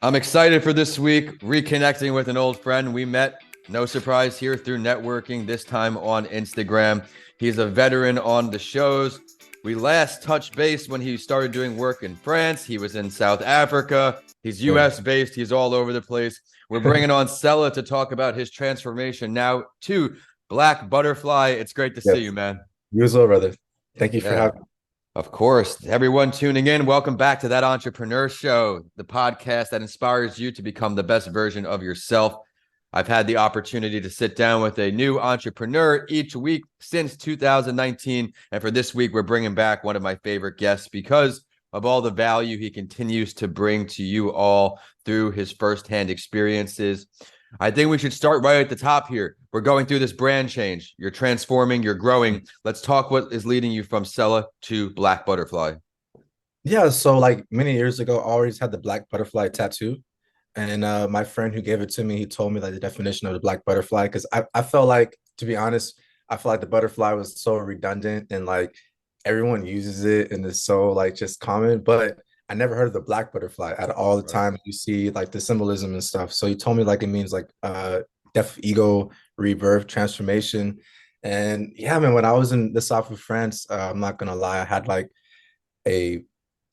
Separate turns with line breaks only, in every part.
I'm excited for this week, reconnecting with an old friend. We met, no surprise, here through networking, this time on Instagram. He's a veteran on the shows. We last touched base when he started doing work in France. He was in South Africa. He's
Yeah.
US based. He's all over the place. We're bringing on Sellah to talk about his transformation now to Black Butterfly. It's great to see
Yes.
you, man.
You as well, brother. Thank you for
Yeah.
having me.
Of course. Everyone tuning in, welcome back to That Entrepreneur Show, the podcast that inspires you to become the best version of yourself. I've had the opportunity to sit down with a new entrepreneur each week since 2019. And for this week, we're bringing back one of my favorite guests because of all the value he continues to bring to you all through his firsthand experiences. I think we should start right at the top here. We're going through this brand change. You're transforming, you're growing. Let's talk what is leading you from Sellah to Black Butterfly.
Yeah, so like many years ago, I always had the black butterfly tattoo. And my friend who gave it to me, he told me like the definition of the black butterfly because I felt like, to be honest, I felt like the butterfly was so redundant and like everyone uses it and it's so like just common, but I never heard of the black butterfly at all the
Right.
time you see like the symbolism and stuff. So he told me like it means like death, ego, rebirth, transformation. And yeah, man, when I was in the south of France, I'm not gonna lie, I had like a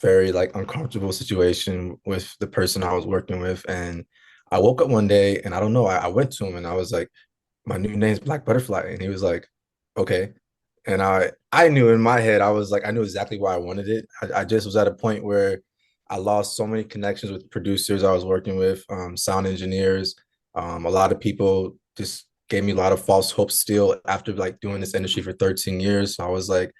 very like uncomfortable situation with the person I was working with. And I woke up one day and I don't know, I went to him and I was like, my new name's Black Butterfly. And he was like, okay. And I knew in my head, I was like, I knew exactly why I wanted it. I just was at a point where I lost so many connections with producers I was working with, sound engineers. A lot of people just gave me a lot of false hopes still after like doing this industry for 13 years. So I was like,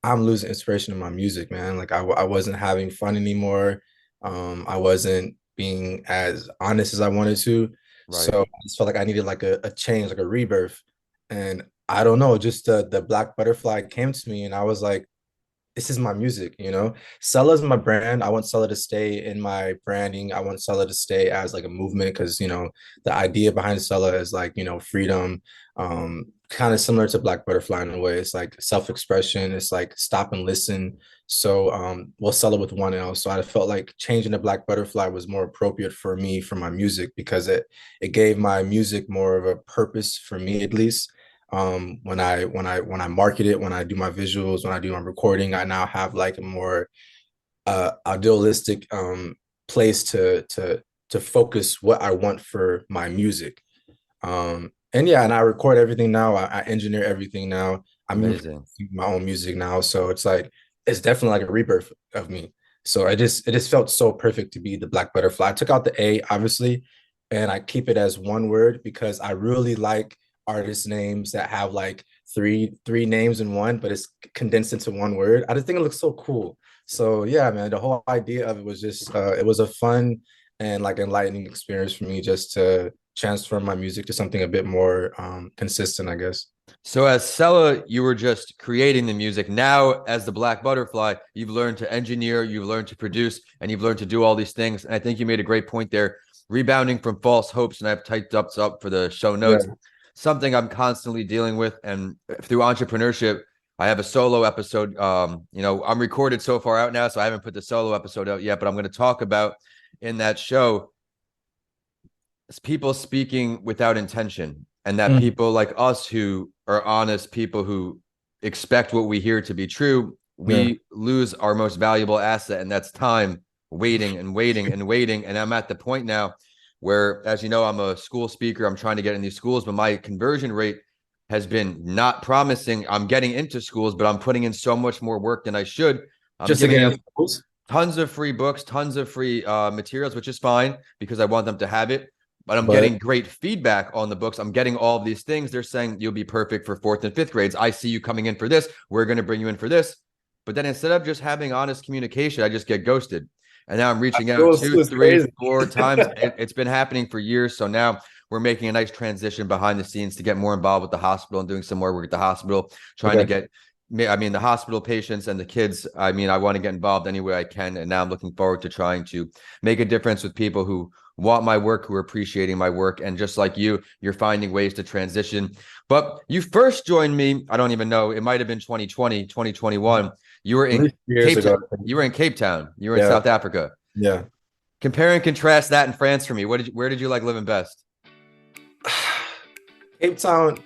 I'm losing inspiration in my music, man. Like I wasn't having fun anymore. I wasn't being as honest as I wanted to.
Right.
So I just felt like I needed like a change, like a rebirth. And I don't know, just the black butterfly came to me and I was like, this is my music, you know. Sellah is my brand. I want Sellah to stay in my branding. I want Sellah to stay as like a movement because the idea behind Sellah is like freedom, kind of similar to Black Butterfly in a way. It's like self-expression. It's like stop and listen. So we'll Sellah with one L. So I felt like changing the Black Butterfly was more appropriate for me for my music because it gave my music more of a purpose for me at least when I market it, when I do my visuals, when I do my recording, I now have like a more idealistic place to focus what I want for my music. And yeah, and I record everything now. I engineer everything now. I'm even
Amazing.
my own music now, so it's like it's definitely like a rebirth of me. So it just felt so perfect to be the Black Butterfly. I took out the A obviously, and I keep it as one word because I really like artist names that have like three names in one, but it's condensed into one word. I just think it looks so cool. So yeah, man, the whole idea of it was just it was a fun and like enlightening experience for me just to transfer my music to something a bit more consistent, I guess.
So as Sellah, you were just creating the music. Now, as the Black Butterfly, you've learned to engineer, you've learned to produce, and you've learned to do all these things. And I think you made a great point there, rebounding from false hopes. And I've typed up for the show notes,
Yeah.
something I'm constantly dealing with. And through entrepreneurship, I have a solo episode. I'm recorded so far out now, so I haven't put the solo episode out yet, but I'm going to talk about in that show people speaking without intention, and that
Mm,
people like us who are honest people who expect what we hear to be true,
yeah.
we lose our most valuable asset, and that's time, waiting and waiting and waiting. And I'm at the point now where, as you know, I'm a school speaker. I'm trying to get in these schools, but my conversion rate has been not promising. I'm getting into schools, but I'm putting in so much more work than I should. I'm
Just to
giving
get
them
into schools.
tons of free books, tons of free materials, which is fine because I want them to have it. But I'm
But
getting great feedback on the books. I'm getting all of these things. They're saying you'll be perfect for fourth and fifth grades. I see you coming in for this. We're going to bring you in for this. But then instead of just having honest communication, I just get ghosted. And now I'm reaching out
schools
two,
is
three,
crazy.
four times. It's been happening for years. So now we're making a nice transition behind the scenes to get more involved with the hospital and doing some more work at the hospital, trying to
Okay.
get the hospital patients and the kids. I want to get involved any way I can. And now I'm looking forward to trying to make a difference with people who want my work, who are appreciating my work. And just like you're finding ways to transition. But you first joined me, I don't even know, it might have been 2020, 2021. You were
At
in
least years
Cape
ago,
Town.
I think.
You were in Cape Town. You were in
Yeah.
South Africa.
Yeah.
Compare and contrast that in France for me. Where did you like living best?
Cape Town,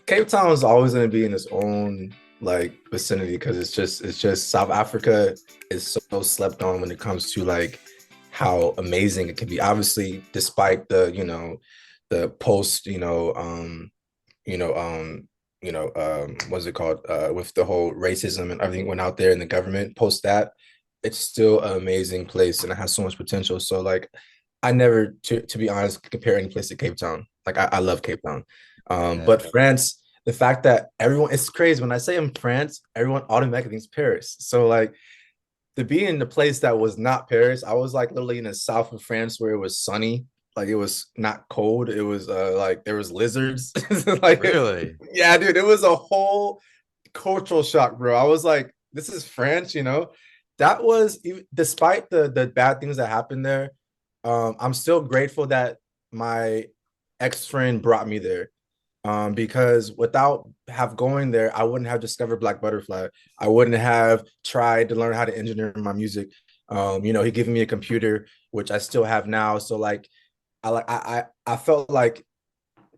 Cape Town is always going to be in its own like vicinity because it's just South Africa is so slept on when it comes to like how amazing it can be. Obviously, despite the the post you know what's it called with the whole racism and everything went out there in the government post that, it's still an amazing place and it has so much potential. So like I never to be honest compare any place to Cape Town. Like I love Cape Town.
Yeah,
But France, the fact that everyone, it's crazy when I say I'm France, everyone automatically thinks Paris. So like to be in the place that was not Paris, I was like literally in the south of France where it was sunny, like it was not cold. It was like there was lizards. Like
really.
yeah, dude, it was a whole cultural shock, bro. I was like, this is France, you know. That was despite the bad things that happened there. I'm still grateful that my ex-friend brought me there. Because without have going there, I wouldn't have discovered Black Butterfly. I wouldn't have tried to learn how to engineer my music. He gave me a computer, which I still have now. So like, I felt like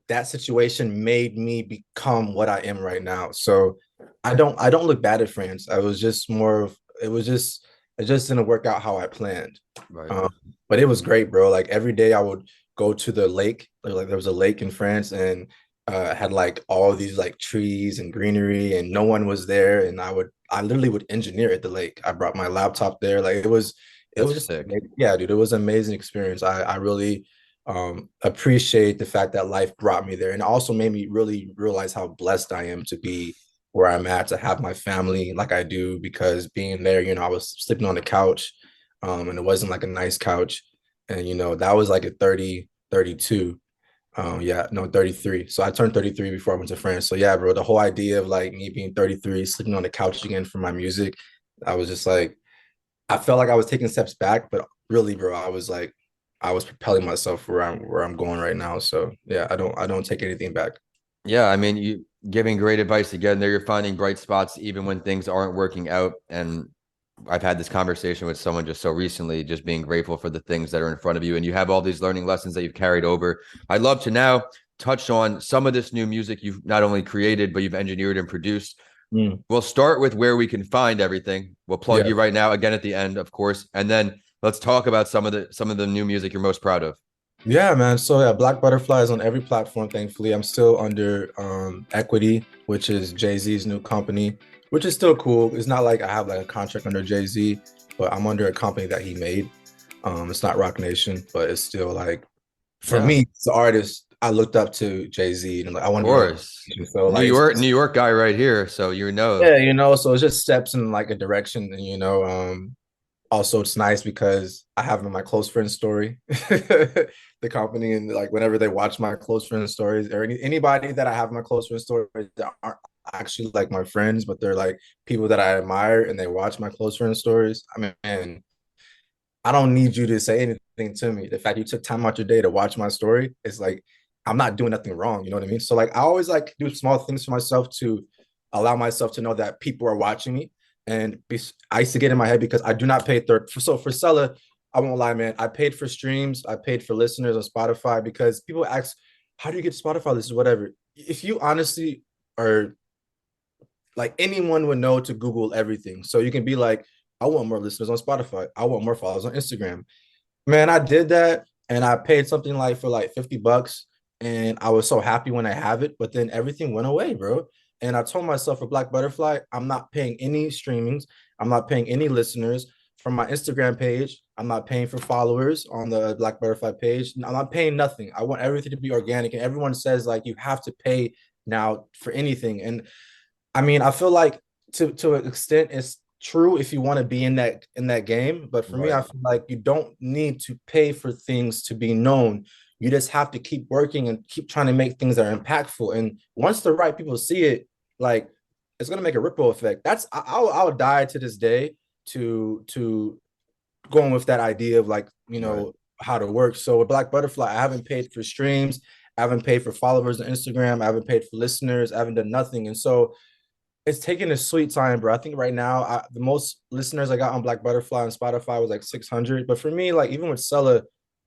that situation made me become what I am right now. So I don't look bad at France. I was just more of it just didn't work out how I planned.
Right.
Um, but it was great, bro. Like every day I would go to the lake. Like there was a lake in France and had like all these like trees and greenery and no one was there. And I literally would engineer at the lake. I brought my laptop there. Like it
That's
was just
sick.
yeah, dude, it was an amazing experience. I really appreciate the fact that life brought me there and also made me really realize how blessed I am to be where I'm at, to have my family like I do, because being there, I was sleeping on the couch, and it wasn't like a nice couch. And, that was like at 30, 32. Yeah, no, 33. So I turned 33 before I went to France. So yeah, bro, the whole idea of like me being 33, sleeping on the couch again for my music, I was just like, I felt like I was taking steps back, but really, bro, I was propelling myself where I'm going right now. So yeah, I don't take anything back.
Yeah, I mean, you giving great advice again there. You're finding bright spots even when things aren't working out. And I've had this conversation with someone just so recently, just being grateful for the things that are in front of you. And you have all these learning lessons that you've carried over. I'd love to now touch on some of this new music you've not only created, but you've engineered and produced.
Mm,
We'll start with where we can find everything. We'll plug
yeah.
you right now again at the end, of course. And then let's talk about some of the new music you're most proud of.
Yeah, man. So yeah, Black Butterfly is on every platform, thankfully. I'm still under Equity, which is Jay-Z's new company, which is still cool. It's not like I have like a contract under Jay-Z, but I'm under a company that he made. It's not Rock Nation, but it's still like for
Yeah,
me, as an artist, I looked up to Jay-Z and like I
of
want to be on Rock
course.
Nation. So
New
like
York, New York guy right here. So
yeah, so it's just steps in like a direction, and also it's nice because I have in my close friend story the company, and like whenever they watch my close friend stories or anybody that I have in my close friend stories that aren't actually like my friends, but they're like people that I admire and they watch my close friend stories. I mean, man, I don't need you to say anything to me. The fact you took time out your day to watch my story is like I'm not doing nothing wrong. You know what I mean? So like I always like do small things for myself to allow myself to know that people are watching me. And I used to get in my head because I do not pay third. So for Sellah, I won't lie, man. I paid for streams. I paid for listeners on Spotify because people ask, "How do you get Spotify?" This is whatever. If you honestly are like anyone would know to Google everything, so you can be like, "I want more listeners on Spotify. I want more followers on Instagram." Man, I did that and I paid something like for like $50 and I was so happy when I have it, but then everything went away, bro. And I told myself for Black Butterfly, I'm not paying any streamings, I'm not paying any listeners from my Instagram page. I'm not paying for followers on the Black Butterfly page. I'm not paying nothing. I want everything to be organic. And everyone says like you have to pay now for anything. And I mean, I feel like to an extent it's true if you want to be in that game. But for me,
Right.
I feel like you don't need to pay for things to be known. You just have to keep working and keep trying to make things that are impactful. And once the right people see it, like it's gonna make a ripple effect. I'll die to this day to going with that idea of like
Right.
how to work. So with Black Butterfly, I haven't paid for streams, I haven't paid for followers on Instagram, I haven't paid for listeners, I haven't done nothing. And so It's taking a sweet time, bro. I think right now, the most listeners I got on Black Butterfly and Spotify was like 600. But for me, like even with Sellah,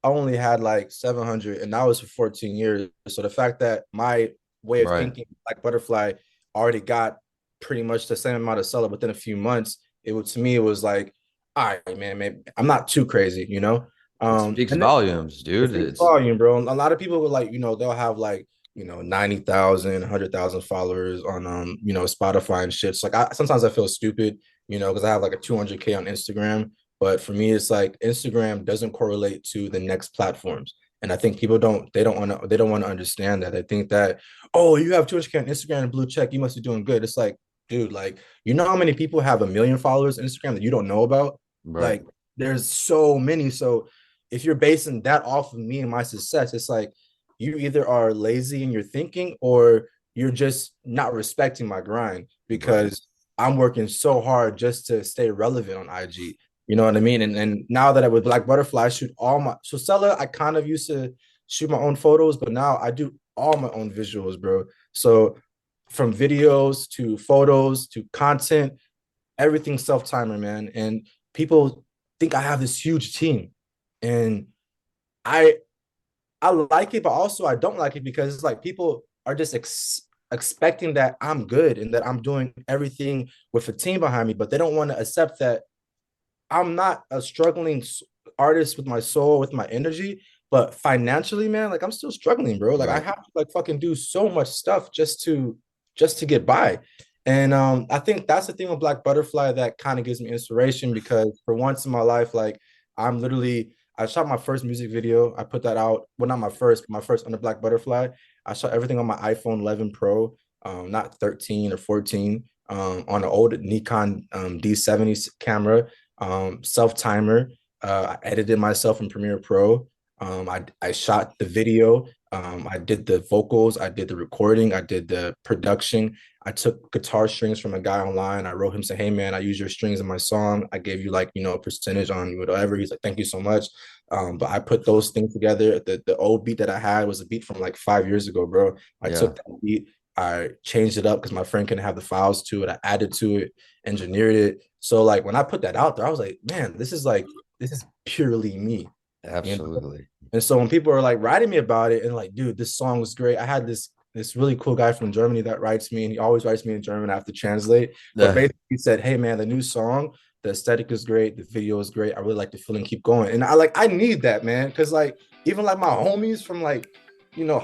I only had like 700, and that was for 14 years. So the fact that my way of
Right.
thinking, Black Butterfly, already got pretty much the same amount of Sellah within a few months, it would to me it was like, all right, man, maybe I'm not too crazy, you know.
It speaks
And
volumes,
it
dude.
speaks
It's
volume, bro. A lot of people would like, they'll have like, 90,000, 100,000 followers on Spotify and shit. So like sometimes I feel stupid, because I have like a 200K on Instagram. But for me, it's like Instagram doesn't correlate to the next platforms. And I think people don't want to understand that. They think that, oh, you have 200K on Instagram and blue check, you must be doing good. It's like, dude, like, how many people have 1 million followers on Instagram that you don't know about?
right.
Like, there's so many. So if you're basing that off of me and my success, it's like you either are lazy in your thinking or you're just not respecting my grind
Right.
because I'm working so hard just to stay relevant on IG. You know what I mean? And now that I with Black Butterfly, I shoot all my Sellah, I kind of used to shoot my own photos, but now I do all my own visuals, bro. So from videos to photos to content, everything's self-timer, man. And people think I have this huge team. And I I like it, but also I don't like it because it's like people are just expecting that I'm good and that I'm doing everything with a team behind me, but they don't want to accept that I'm not a struggling artist with my soul, with my energy, but financially, man, like I'm still struggling, bro. Like I
Right.
have to like fucking do so much stuff just to get by. And I think that's the thing with Black Butterfly that kind of gives me inspiration because for once in my life, like I shot my first music video. I put that out. Well, not my first, but my first under Black Butterfly. I shot everything on my iPhone 11 Pro, not 13 or 14, on an old Nikon D70 camera, self timer. I edited myself in Premiere Pro. I shot the video. I did the vocals. I did the recording. I did the production. I took guitar strings from a guy online. I wrote him say, "Hey man, I use your strings in my song. I gave you like a percentage on whatever." He's like, "Thank you so much." But I put those things together. The old beat that I had was a beat from like 5 years ago, bro. I
Yeah.
took that beat. I changed it up because my friend couldn't have the files to it. I added to it, engineered it. So like when I put that out there, I was like, man, this is purely me, you know.
Absolutely.
And so when people are like writing me about it and like, dude, this song was great. I had this really cool guy from Germany that writes me, and he always writes me in German. I have to translate. But
Yeah.
basically, he said, "Hey man, the new song, the aesthetic is great, the video is great. I really like the feeling. Keep going." And I need that, man, because like even like my homies from like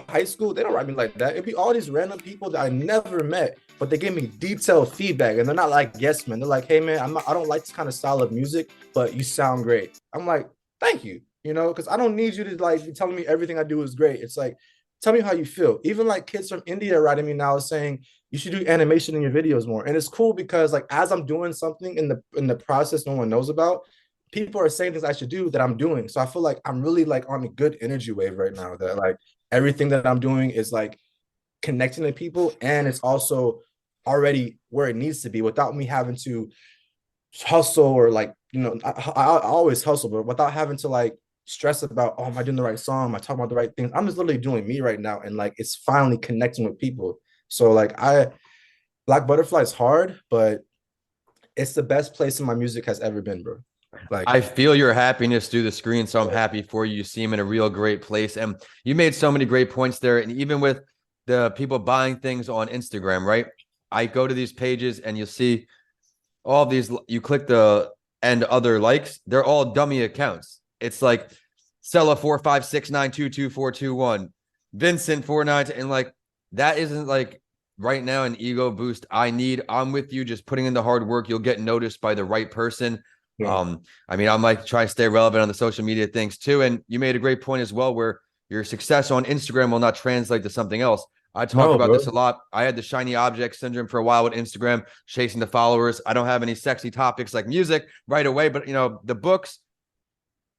high school, they don't write me like that. It'd be all these random people that I never met, but they give me detailed feedback, and they're not like yes man. They're like, "Hey man, I don't like this kind of style of music, but you sound great." I'm like, "Thank you." Because I don't need you to like be telling me everything I do is great. It's like, tell me how you feel. Even like kids from India writing me now saying you should do animation in your videos more. And it's cool because like as I'm doing something in the process no one knows about, people are saying things I should do that I'm doing. So I feel like I'm really like on a good energy wave right now that like everything that I'm doing is like connecting to people and it's also already where it needs to be without me having to hustle or like I always hustle but without having to like stress about, oh, am I doing the right song, am I talking about the right things? I'm just literally doing me right now and like it's finally connecting with people. So like Black Butterfly is hard, but it's the best place in my music has ever been, bro. Like
I feel your happiness through the screen, so I'm happy for you. You seem in a real great place, and you made so many great points there. And even with the people buying things on Instagram, right? I go to these pages and you'll see all of these. You click the and other likes; they're all dummy accounts. It's like Sellah 456922421, Vincent 49, and like that isn't like right now an ego boost I need. I'm with you, just putting in the hard work. You'll get noticed by the right person.
yeah.
I mean, I'm like trying to stay relevant on the social media things too. And you made a great point as well, where your success on Instagram will not translate to something else. I talk
No,
about this a
bro.
lot. I had the shiny object syndrome for a while with Instagram, chasing the followers. I don't have any sexy topics like music right away, but the books,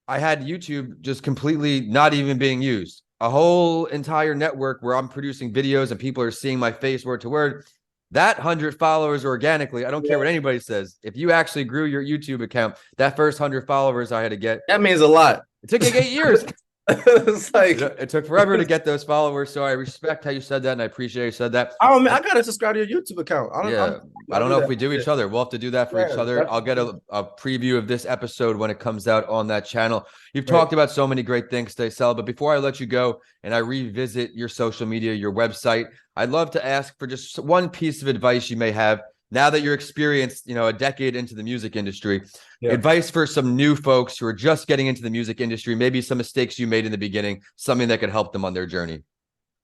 I had YouTube just completely not even being used. A whole entire network where I'm producing videos and people are seeing my face word to word. That 100 followers organically, I don't care what anybody says. If you actually grew your YouTube account, that first 100 followers I had to get,
That means a lot.
it took like 8 years.
It's like,
It took forever to get those followers, so I respect how you said that, and I appreciate you said that.
oh man, I gotta subscribe to your YouTube account.
Yeah, I
I'll
don't
do
know if
that.
we do each other. We'll have to do that for each
Yeah,
other. I'll get
definitely.
a preview of this episode when it comes out on that channel. You've
Right.
talked about so many great things today, Sellah, but before I let you go and I revisit your social media, your website, I'd love to ask for just one piece of advice you may have now that you're experienced, a decade into the music industry.
Yeah.
Advice for some new folks who are just getting into the music industry, maybe some mistakes you made in the beginning, something that could help them on their journey.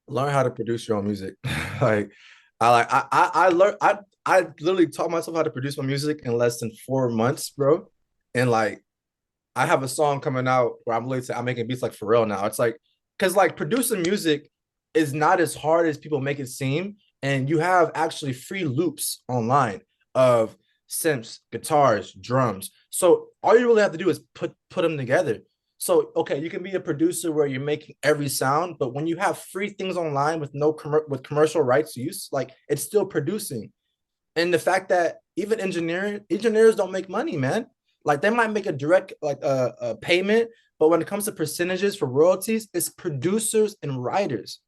Learn how to produce your own music. like I learned I literally taught myself how to produce my music in less than 4 months, bro. And like I have a song coming out where I'm making beats like for real now. It's like because like producing music is not as hard as people make it seem. And you have actually free loops online of synths, guitars, drums. So all you really have to do is put them together. So okay, you can be a producer where you're making every sound, but when you have free things online with with commercial rights use, like it's still producing. And the fact that even engineers don't make money, man. Like they might make a direct a payment, but when it comes to percentages for royalties, it's producers and writers.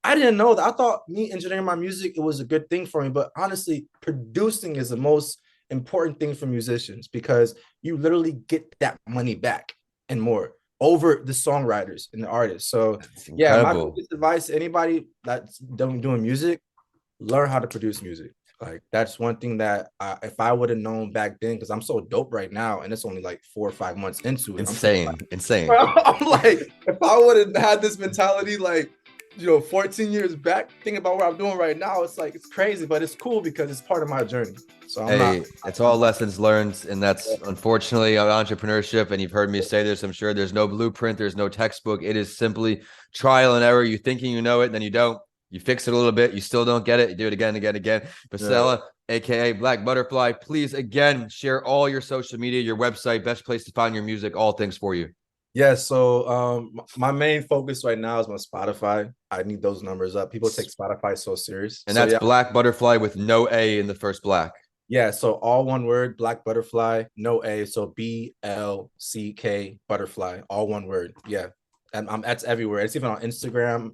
I didn't know that. I thought me engineering my music, it was a good thing for me, but honestly, producing is the most important thing for musicians because you literally get that money back and more over the songwriters and the artists. So
It's
yeah, my
incredible.
biggest advice to anybody that's doing music, learn how to produce music. Like that's one thing that if I would have known back then, because I'm so dope right now, and it's only like 4 or 5 months into it.
Insane. Insane.
I'm like, if I would have had this mentality, like 14 years back, thinking about what I'm doing right now, it's like it's crazy, but it's cool because it's part of my journey. So I'm not.
Hey, it's all
I'm not
lessons learned, and that's unfortunately entrepreneurship. And you've heard me say this, I'm sure. There's no blueprint, there's no textbook. It is simply trial and error. You thinking you know it, and then you don't. You fix it a little bit, you still don't get it. You do it again, again, again. But
yeah.
Sellah, aka Black Butterfly, please again share all your social media, your website, best place to find your music, all things for you.
Yeah, so my main focus right now is my Spotify. I need those numbers up. People take Spotify so serious.
And
So
that's
yeah,
Black Butterfly with no A in the first black.
yeah. So all one word, Black Butterfly, no A. So BLCK Butterfly, all one word. Yeah, and that's everywhere. It's even on Instagram.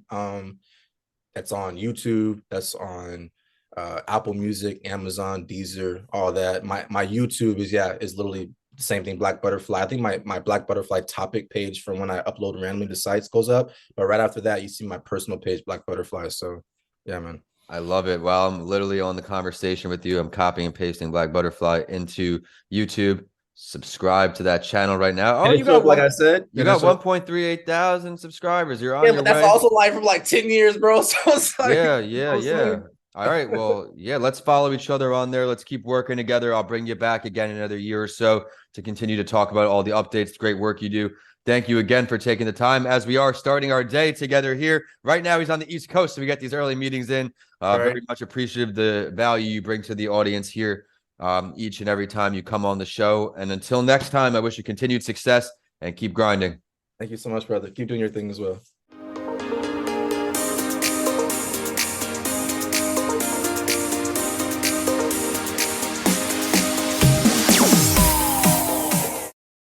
That's on YouTube. That's on Apple Music, Amazon, Deezer, all that. My YouTube is literally the same thing, Black Butterfly. I think my Black Butterfly topic page from when I upload randomly to sites goes up, but right after that, you see my personal page, Black Butterfly. So yeah, man.
I love it. While I'm literally on the conversation with you, I'm copying and pasting Black Butterfly into YouTube. Subscribe to that channel right now. Oh,
And it's like I said,
you got 1.38 thousand subscribers. You're on
yeah,
your
but that's
way.
also like from like 10 years, bro. So it's like,
Yeah,
you know
yeah,
what I'm
yeah.
saying?
All right. Well, yeah, let's follow each other on there. Let's keep working together. I'll bring you back again in another year or so to continue to talk about all the updates, great work you do. Thank you again for taking the time as we are starting our day together here. Right now, he's on the East Coast, so we get these early meetings in. Very much appreciative of the value you bring to the audience here each and every time you come on the show. And until next time, I wish you continued success and keep grinding.
Thank you so much, brother. Keep doing your thing as well.